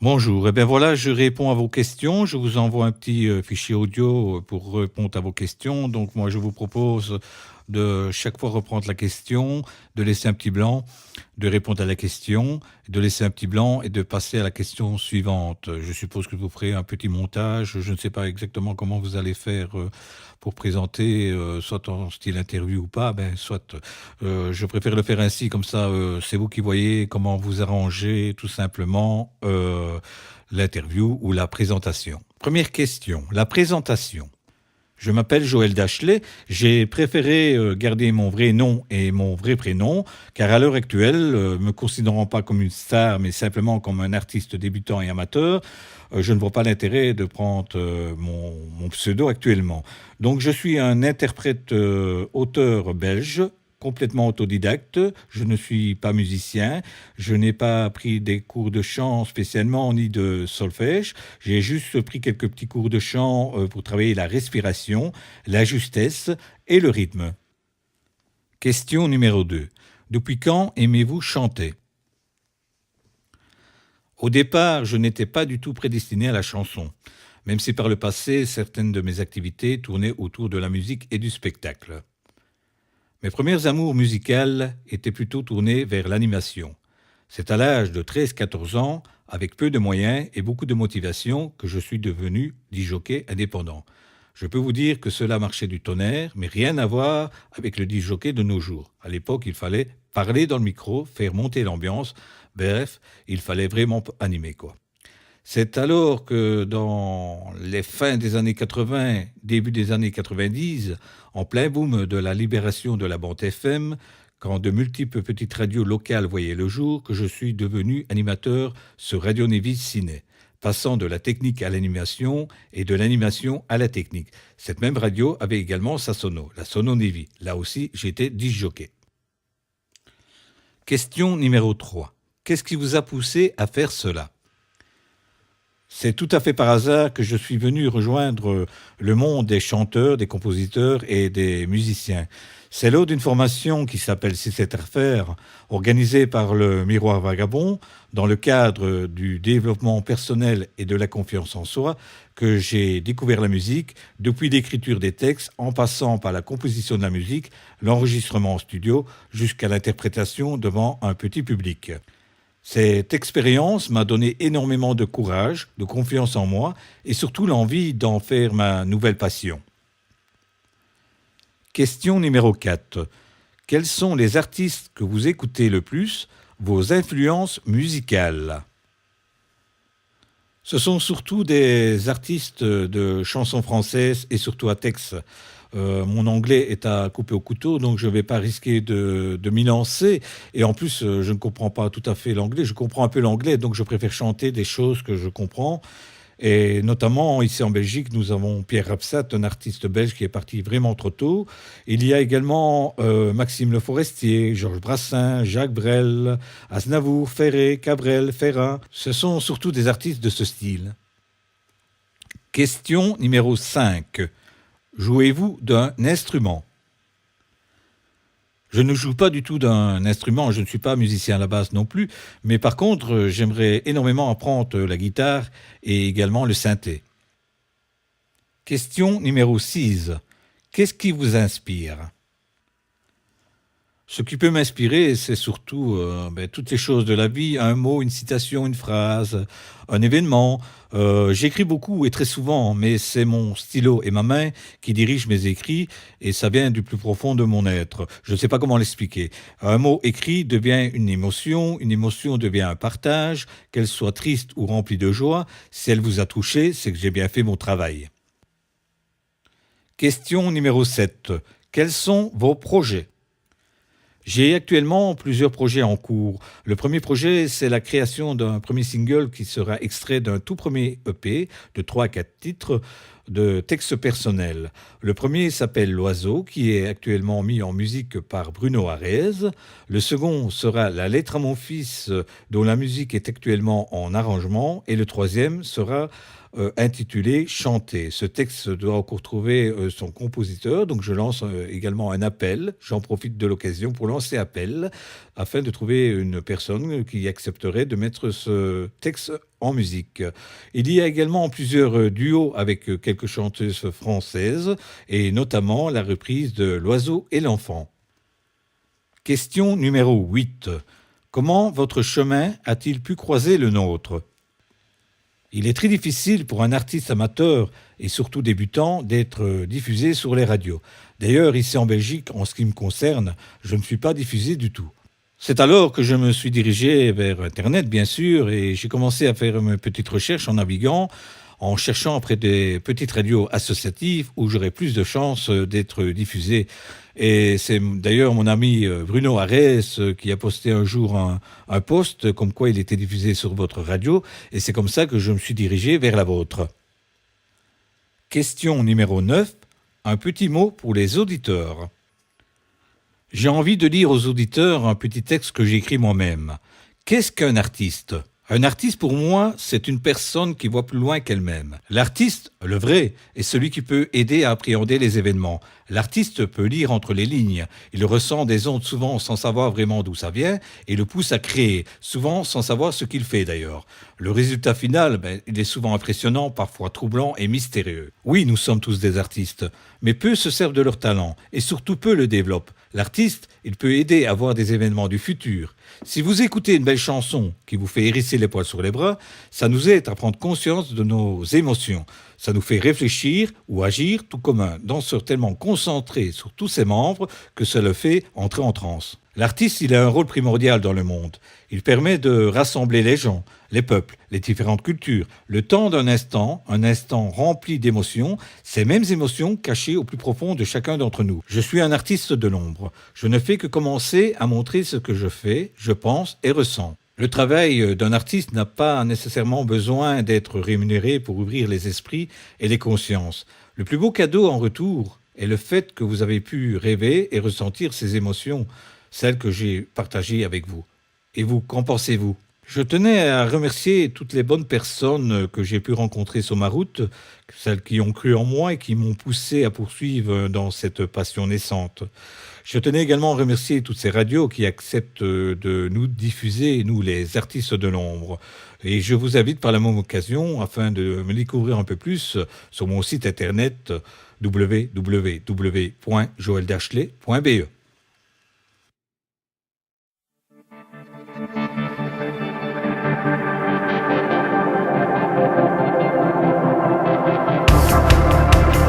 Bonjour, eh bien voilà, je réponds à vos questions. Je vous envoie un petit fichier audio pour répondre à vos questions. Donc moi, je vous propose de chaque fois reprendre la question, de laisser un petit blanc, de répondre à la question, de laisser un petit blanc et de passer à la question suivante. Je suppose que vous ferez un petit montage. Je ne sais pas exactement comment vous allez faire pour présenter, soit en style interview ou pas. Ben, soit je préfère le faire ainsi, comme ça, c'est vous qui voyez comment vous arrangez tout simplement l'interview ou la présentation. Première question, la présentation. Je m'appelle Joël Dachelet. J'ai préféré garder mon vrai nom et mon vrai prénom, car à l'heure actuelle, me considérant pas comme une star, mais simplement comme un artiste débutant et amateur, je ne vois pas l'intérêt de prendre mon pseudo actuellement. Donc je suis un interprète auteur belge, complètement autodidacte. Je ne suis pas musicien. Je n'ai pas pris des cours de chant spécialement ni de solfège. J'ai juste pris quelques petits cours de chant pour travailler la respiration, la justesse et le rythme. Question numéro 2. Depuis quand aimez-vous chanter ? Au départ, je n'étais pas du tout prédestiné à la chanson, même si par le passé, certaines de mes activités tournaient autour de la musique et du spectacle. Mes premières amours musicales étaient plutôt tournées vers l'animation. C'est à l'âge de 13-14 ans, avec peu de moyens et beaucoup de motivation, que je suis devenu disjockey indépendant. Je peux vous dire que cela marchait du tonnerre, mais rien à voir avec le disjockey de nos jours. À l'époque, il fallait parler dans le micro, faire monter l'ambiance. Bref, il fallait vraiment animer, quoi. C'est alors que dans les fins des années 80, début des années 90, en plein boom de la libération de la bande FM, quand de multiples petites radios locales voyaient le jour, que je suis devenu animateur sur Radio Nevis Ciné, passant de la technique à l'animation et de l'animation à la technique. Cette même radio avait également sa sono, la Sono Nevis. Là aussi, j'étais disjockey. Question numéro 3. Qu'est-ce qui vous a poussé à faire cela ? C'est tout à fait par hasard que je suis venu rejoindre le monde des chanteurs, des compositeurs et des musiciens. C'est lors d'une formation qui s'appelle Si c'est à refaire, organisée par le Miroir Vagabond, dans le cadre du développement personnel et de la confiance en soi, que j'ai découvert la musique, depuis l'écriture des textes, en passant par la composition de la musique, l'enregistrement en studio, jusqu'à l'interprétation devant un petit public. Cette expérience m'a donné énormément de courage, de confiance en moi et surtout l'envie d'en faire ma nouvelle passion. Question numéro 4. Quels sont les artistes que vous écoutez le plus, vos influences musicales ? Ce sont surtout des artistes de chansons françaises et surtout à texte. Mon anglais est à couper au couteau, donc je ne vais pas risquer de m'y lancer. Et en plus, je ne comprends pas tout à fait l'anglais. Je comprends un peu l'anglais, donc je préfère chanter des choses que je comprends. Et notamment, ici en Belgique, nous avons Pierre Rapsat, un artiste belge qui est parti vraiment trop tôt. Il y a également Maxime Le Forestier, Georges Brassens, Jacques Brel, Aznavour, Ferré, Cabrel, Ferrat. Ce sont surtout des artistes de ce style. Question numéro 5. Jouez-vous d'un instrument ? Je ne joue pas du tout d'un instrument, je ne suis pas musicien à la base non plus, mais par contre, j'aimerais énormément apprendre la guitare et également le synthé. Question numéro 6. Qu'est-ce qui vous inspire ? Ce qui peut m'inspirer, c'est surtout toutes les choses de la vie, un mot, une citation, une phrase, un événement. J'écris beaucoup et très souvent, mais c'est mon stylo et ma main qui dirigent mes écrits et ça vient du plus profond de mon être. Je ne sais pas comment l'expliquer. Un mot écrit devient une émotion devient un partage, qu'elle soit triste ou remplie de joie. Si elle vous a touché, c'est que j'ai bien fait mon travail. Question numéro 7. Quels sont vos projets ? J'ai actuellement plusieurs projets en cours. Le premier projet, c'est la création d'un premier single qui sera extrait d'un tout premier EP de 3 à 4 titres de textes personnels. Le premier s'appelle L'Oiseau, qui est actuellement mis en musique par Bruno Arez. Le second sera La lettre à mon fils, dont la musique est actuellement en arrangement. Et le troisième sera intitulé Chanter. Ce texte doit encore trouver son compositeur, donc je lance également un appel. J'en profite de l'occasion pour lancer appel afin de trouver une personne qui accepterait de mettre ce texte en musique. Il y a également plusieurs duos avec quelques chanteuses françaises et notamment la reprise de L'Oiseau et l'Enfant. Question numéro 8. Comment votre chemin a-t-il pu croiser le nôtre ? Il est très difficile pour un artiste amateur et surtout débutant d'être diffusé sur les radios. D'ailleurs, ici en Belgique, en ce qui me concerne, je ne suis pas diffusé du tout. C'est alors que je me suis dirigé vers Internet, bien sûr, et j'ai commencé à faire mes petites recherches en naviguant, en cherchant après des petites radios associatives où j'aurais plus de chances d'être diffusé. Et c'est d'ailleurs mon ami Bruno Arès qui a posté un jour un post comme quoi il était diffusé sur votre radio, et c'est comme ça que je me suis dirigé vers la vôtre. Question numéro 9. Un petit mot pour les auditeurs. J'ai envie de lire aux auditeurs un petit texte que j'ai écrit moi-même. Qu'est-ce qu'un artiste ? Un artiste, pour moi, c'est une personne qui voit plus loin qu'elle-même. L'artiste, le vrai, est celui qui peut aider à appréhender les événements. L'artiste peut lire entre les lignes. Il ressent des ondes souvent sans savoir vraiment d'où ça vient et le pousse à créer, souvent sans savoir ce qu'il fait d'ailleurs. Le résultat final, il est souvent impressionnant, parfois troublant et mystérieux. Oui, nous sommes tous des artistes, mais peu se servent de leur talent et surtout peu le développent. L'artiste, il peut aider à voir des événements du futur. Si vous écoutez une belle chanson qui vous fait hérisser les poils sur les bras, ça nous aide à prendre conscience de nos émotions. Ça nous fait réfléchir ou agir, tout comme un danseur tellement concentré sur tous ses membres que ça le fait entrer en transe. L'artiste, il a un rôle primordial dans le monde. Il permet de rassembler les gens, les peuples, les différentes cultures. Le temps d'un instant, un instant rempli d'émotions, ces mêmes émotions cachées au plus profond de chacun d'entre nous. Je suis un artiste de l'ombre. Je ne fais que commencer à montrer ce que je fais, je pense et ressens. Le travail d'un artiste n'a pas nécessairement besoin d'être rémunéré pour ouvrir les esprits et les consciences. Le plus beau cadeau en retour est le fait que vous avez pu rêver et ressentir ces émotions, celles que j'ai partagées avec vous. Et vous, qu'en pensez-vous ? Je tenais à remercier toutes les bonnes personnes que j'ai pu rencontrer sur ma route, celles qui ont cru en moi et qui m'ont poussé à poursuivre dans cette passion naissante. Je tenais également à remercier toutes ces radios qui acceptent de nous diffuser, nous les artistes de l'ombre. Et je vous invite par la même occasion, afin de me découvrir un peu plus, sur mon site internet www.joeldashley.be.